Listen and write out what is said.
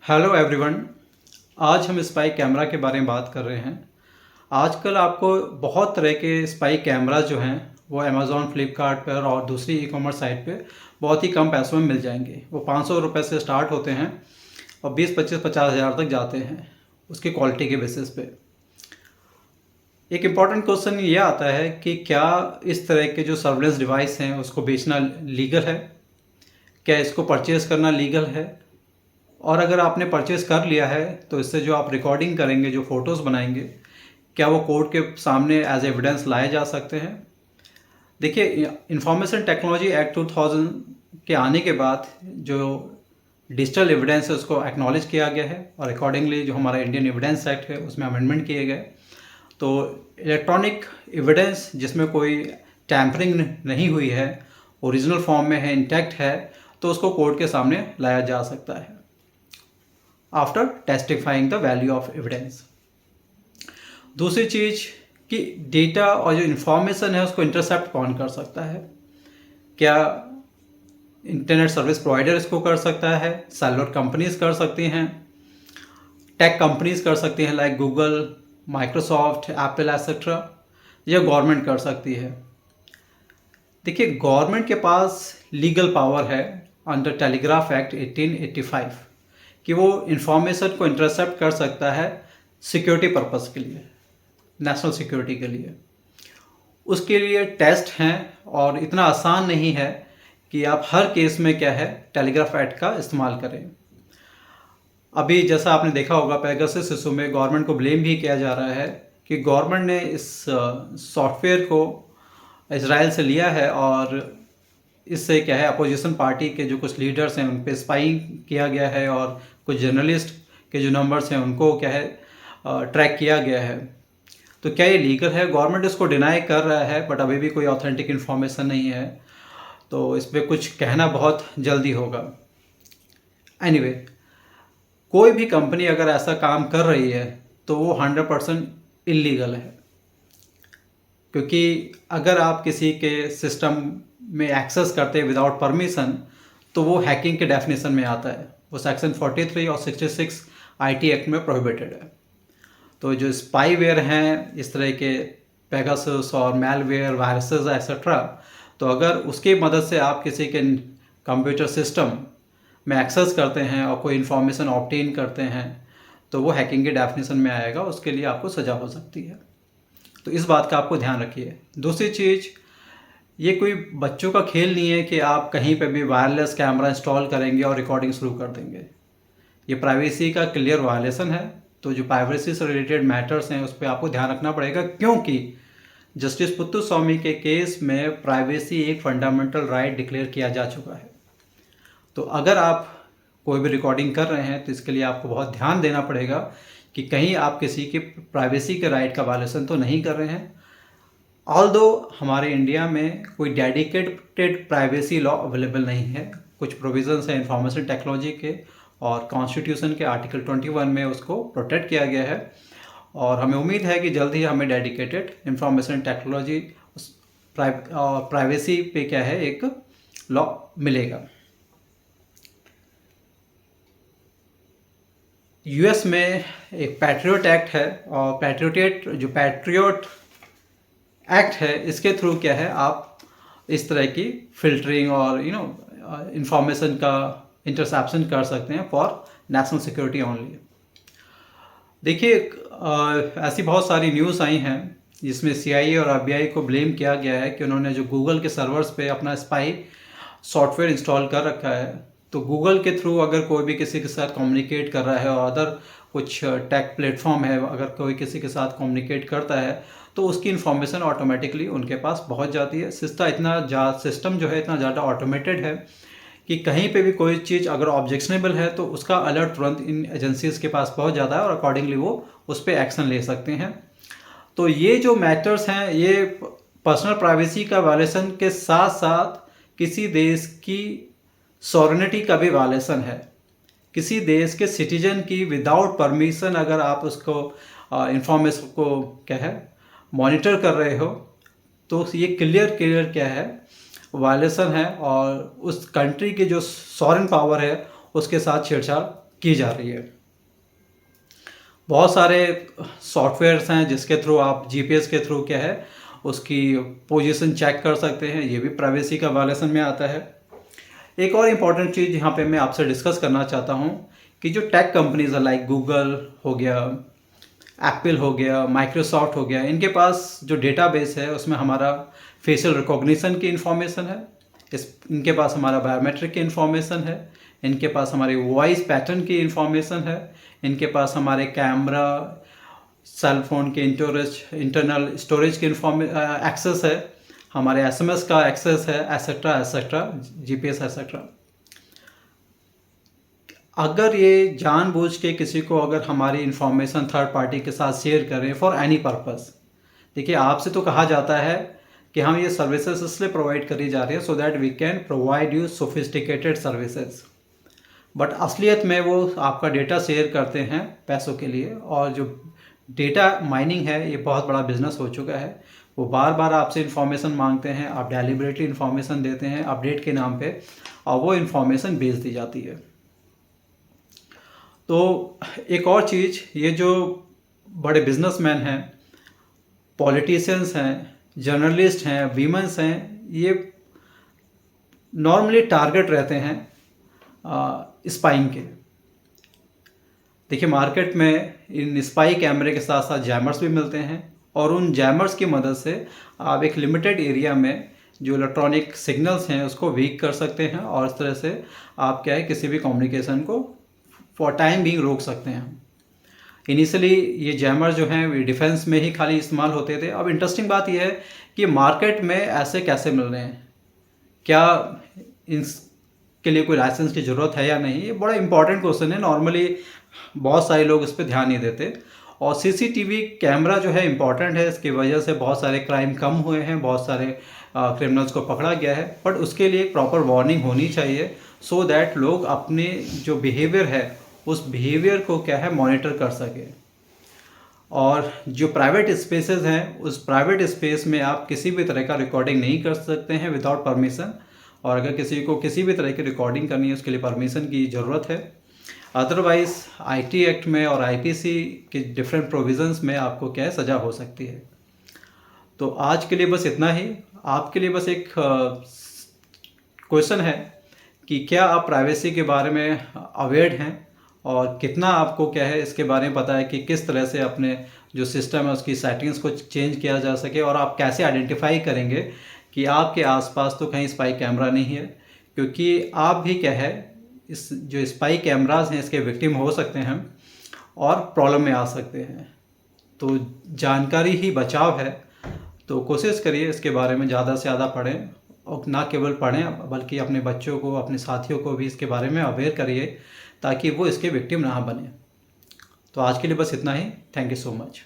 Hello everyone. आज हम spy camera के बारे में बात कर रहे हैं। आजकल आपको बहुत तरह के स्पाई कैमरा जो हैं वो अमेज़ॉन फ्लिपकार्ट पर और दूसरी ई कॉमर्स साइट पे बहुत ही कम पैसों में मिल जाएंगे। वो 500 रुपये से स्टार्ट होते हैं और 20-25-50 हज़ार तक जाते हैं उसकी क्वालिटी के बेसिस पे। एक इम्पॉर्टेंट क्वेश्चन ये आता है कि क्या इस तरह के जो सर्वेलेंस डिवाइस हैं उसको बेचना लीगल है, क्या इसको परचेज़ करना लीगल है, और अगर आपने परचेज़ कर लिया है तो इससे जो आप रिकॉर्डिंग करेंगे, जो फ़ोटोज़ बनाएंगे, क्या वो कोर्ट के सामने एज एविडेंस लाए जा सकते हैं। देखिए, इंफॉर्मेशन टेक्नोलॉजी एक्ट 2000 के आने के बाद जो डिजिटल एविडेंस है उसको एक्नॉलेज किया गया है और अकॉर्डिंगली जो हमारा इंडियन एविडेंस एक्ट है उसमें अमेंडमेंट किए गए। तो इलेक्ट्रॉनिक एविडेंस जिसमें कोई टैम्परिंग नहीं हुई है, ओरिजिनल फॉर्म में है, इंटैक्ट है, तो उसको कोर्ट के सामने लाया जा सकता है after testifying the value of evidence. दूसरी चीज़ कि डेटा और जो इन्फॉर्मेशन है उसको इंटरसेप्ट कौन कर सकता है। क्या इंटरनेट सर्विस प्रोवाइडर इसको कर सकता है, सेलुलर कंपनीज कर सकती हैं, टेक कंपनीज कर सकती हैं like Google, Microsoft, Apple etcetera, या गवर्नमेंट कर सकती है। देखिए, गवर्नमेंट के पास लीगल पावर है अंडर टेलीग्राफ एक्ट 1885 कि वो इंफॉर्मेशन को इंटरसेप्ट कर सकता है सिक्योरिटी पर्पस के लिए, नेशनल सिक्योरिटी के लिए। उसके लिए टेस्ट हैं और इतना आसान नहीं है कि आप हर केस में क्या है टेलीग्राफ एक्ट का इस्तेमाल करें। अभी जैसा आपने देखा होगा पेगासस इशू में गवर्नमेंट को ब्लेम भी किया जा रहा है कि गवर्नमेंट ने इस सॉफ्टवेयर को इजराइल से लिया है और इससे क्या है अपोजिशन पार्टी के जो कुछ लीडर्स हैं उन पे स्पाई किया गया है और कुछ जर्नलिस्ट के जो नंबर्स हैं उनको क्या है ट्रैक किया गया है। तो क्या ये लीगल है? गवर्नमेंट इसको डिनाई कर रहा है बट अभी भी कोई ऑथेंटिक इन्फॉर्मेशन नहीं है, तो इस पर कुछ कहना बहुत जल्दी होगा। एनीवे, कोई भी कंपनी अगर ऐसा काम कर रही है तो वो 100% इलीगल है, क्योंकि अगर आप किसी के सिस्टम में एक्सेस करते हैं विदाउट परमिशन तो वो हैकिंग के डेफिनेशन में आता है। वो सेक्शन 43 और 66 आईटी एक्ट में प्रोहिबिटेड है। तो जो स्पाईवेयर हैं इस तरह के पेगासस और मेलवेयर, वायरसेस एक्सेट्रा, तो अगर उसकी मदद से आप किसी के कंप्यूटर सिस्टम में एक्सेस करते हैं और कोई इन्फॉर्मेशन ऑब्टेन करते हैं तो वो हैकिंग के डेफिनेशन में आएगा, उसके लिए आपको सज़ा हो सकती है। तो इस बात का आपको ध्यान रखिए। दूसरी चीज़, ये कोई बच्चों का खेल नहीं है कि आप कहीं पे भी वायरलेस कैमरा इंस्टॉल करेंगे और रिकॉर्डिंग शुरू कर देंगे। ये प्राइवेसी का क्लियर वायलेशन है। तो जो प्राइवेसी से रिलेटेड मैटर्स हैं उस पर आपको ध्यान रखना पड़ेगा, क्योंकि जस्टिस पुत्तुस्वामी के केस में प्राइवेसी एक फंडामेंटल राइट डिक्लेयर किया जा चुका है। तो अगर आप कोई भी रिकॉर्डिंग कर रहे हैं तो इसके लिए आपको बहुत ध्यान देना पड़ेगा कि कहीं आप किसी के प्राइवेसी के राइट का वायलेशन तो नहीं कर रहे हैं। ऑल्दो हमारे इंडिया में कोई डेडिकेटेड प्राइवेसी लॉ अवेलेबल नहीं है, कुछ प्रोविजंस हैं इंफॉर्मेशन टेक्नोलॉजी के और कॉन्स्टिट्यूशन के आर्टिकल 21 में उसको प्रोटेक्ट किया गया है, और हमें उम्मीद है कि जल्द ही हमें डेडिकेटेड इंफॉर्मेशन टेक्नोलॉजी प्राइवेसी पे क्या है एक लॉ मिलेगा। यूएस में एक पैट्रियट एक्ट है और पैट्रियट एक्ट है, इसके थ्रू क्या है आप इस तरह की फिल्टरिंग और इंफॉर्मेशन का इंटरसेप्शन कर सकते हैं फॉर नेशनल सिक्योरिटी ओनली। देखिए, ऐसी बहुत सारी न्यूज़ आई हैं जिसमें सीआईए और आरबीआई को ब्लेम किया गया है कि उन्होंने जो गूगल के सर्वर्स पे अपना स्पाई सॉफ्टवेयर इंस्टॉल कर रखा है। तो गूगल के थ्रू अगर कोई भी किसी के साथ कम्युनिकेट कर रहा है और अदर कुछ टेक प्लेटफॉर्म है, अगर कोई किसी के साथ कम्युनिकेट करता है तो उसकी इन्फॉर्मेशन ऑटोमेटिकली उनके पास पहुंच जाती है। सिस्टम जो है इतना ज़्यादा ऑटोमेटेड है कि कहीं पे भी कोई चीज़ अगर ऑब्जेक्शनेबल है तो उसका अलर्ट तुरंत इन एजेंसीज़ के पास पहुंच जाता है और अकॉर्डिंगली वो उस पर एक्शन ले सकते हैं। तो ये जो मैटर्स हैं ये पर्सनल प्राइवेसी का वायलेशन के साथ साथ किसी देश की सॉवरेनिटी का भी वायलेशन है। किसी देश के सिटीजन की विदाउट परमिशन अगर आप उसको इंफॉर्मेशन को क्या है मॉनिटर कर रहे हो तो ये क्लियर क्या है वायलेशन है और उस कंट्री की जो सॉवरेन पावर है उसके साथ छेड़छाड़ की जा रही है। बहुत सारे सॉफ्टवेयर्स हैं जिसके थ्रू आप जीपीएस के थ्रू क्या है उसकी पोजीशन चेक कर सकते हैं, ये भी प्राइवेसी का वायलेशन में आता है। एक और इम्पॉर्टेंट चीज़ यहाँ पे मैं आपसे डिस्कस करना चाहता हूँ कि जो टेक कंपनीज है लाइक गूगल हो गया, एप्पल हो गया, माइक्रोसॉफ्ट हो गया, इनके पास जो डेटाबेस है उसमें हमारा फेशियल रिकॉग्निशन की इन्फॉर्मेशन है, इनके पास हमारा बायोमेट्रिक की इन्फॉर्मेशन है, इनके पास हमारे वॉइस पैटर्न की इन्फॉर्मेशन है, इनके पास हमारे कैमरा, सेल फोन के इंटरनल स्टोरेज की एक्सेस है, हमारे एसएमएस का एक्सेस है, एसेट्रा एसेट्रा, जीपीएस एसेट्रा। अगर ये जानबूझ के किसी को अगर हमारी इन्फॉर्मेशन थर्ड पार्टी के साथ शेयर करें फॉर एनी पर्पस, देखिए आपसे तो कहा जाता है कि हम ये सर्विसेज इसलिए प्रोवाइड करी जा रही है so that we can provide you sophisticated services, but असलियत में वो आपका डेटा शेयर करते हैं पैसों के लिए। और जो डेटा माइनिंग है ये बहुत बड़ा बिजनेस हो चुका है, वो बार बार आपसे इन्फॉर्मेशन मांगते हैं, आप डेलिबरेटली इन्फॉर्मेशन देते हैं अपडेट के नाम पे, और वो इन्फॉर्मेशन बेच दी जाती है। तो एक और चीज़, ये जो बड़े बिजनेसमैन हैं, पॉलिटिशियंस हैं, जर्नलिस्ट हैं, वीमेंस हैं, ये नॉर्मली टारगेट रहते हैं स्पाइंग के। देखिए मार्केट में इन स्पाई कैमरे के साथ साथ जैमर्स भी मिलते हैं, और उन जैमर्स की मदद से आप एक लिमिटेड एरिया में जो इलेक्ट्रॉनिक सिग्नल्स हैं उसको वीक कर सकते हैं, और इस तरह से आप क्या है किसी भी कम्युनिकेशन को फॉर टाइम बीइंग रोक सकते हैं। इनिशियली ये जैमर जो हैं वे डिफेंस में ही खाली इस्तेमाल होते थे। अब इंटरेस्टिंग बात यह है कि मार्केट में ऐसे कैसे मिल रहे हैं, क्या इनके लिए कोई लाइसेंस की ज़रूरत है या नहीं, ये बड़ा इंपॉर्टेंट क्वेश्चन है। नॉर्मली बहुत सारे लोग इस पर ध्यान नहीं देते, और सीसीटीवी कैमरा जो है इम्पॉर्टेंट है, इसकी वजह से बहुत सारे क्राइम कम हुए हैं, बहुत सारे क्रिमिनल्स को पकड़ा गया है, बट उसके लिए प्रॉपर वार्निंग होनी चाहिए सो दैट लोग अपने जो बिहेवियर है उस बिहेवियर को क्या है मॉनिटर कर सके। और जो प्राइवेट स्पेसेस हैं उस प्राइवेट स्पेस में आप किसी भी तरह का रिकॉर्डिंग नहीं कर सकते हैं विदाउट परमिशन, और अगर किसी को किसी भी तरह की रिकॉर्डिंग करनी है उसके लिए परमिशन की ज़रूरत है। अदरवाइज़ आईटी एक्ट में और आईपीसी के डिफरेंट प्रोविजंस में आपको क्या है सज़ा हो सकती है। तो आज के लिए बस इतना ही। आपके लिए बस एक क्वेश्चन है कि क्या आप प्राइवेसी के बारे में अवेयर हैं, और कितना आपको क्या है इसके बारे में पता है कि किस तरह से अपने जो सिस्टम है उसकी सेटिंग्स को चेंज किया जा सके, और आप कैसे आइडेंटिफाई करेंगे कि आपके आसपास तो कहीं स्पाई कैमरा नहीं है, क्योंकि आप भी क्या है इस जो स्पाई कैमराज हैं इसके विक्टिम हो सकते हैं और प्रॉब्लम में आ सकते हैं। तो जानकारी ही बचाव है, तो कोशिश करिए इसके बारे में ज़्यादा से ज़्यादा पढ़ें, और ना केवल पढ़ें बल्कि अपने बच्चों को, अपने साथियों को भी इसके बारे में अवेयर करिए ताकि वो इसके विक्टिम ना बने। तो आज के लिए बस इतना ही। Thank you so much.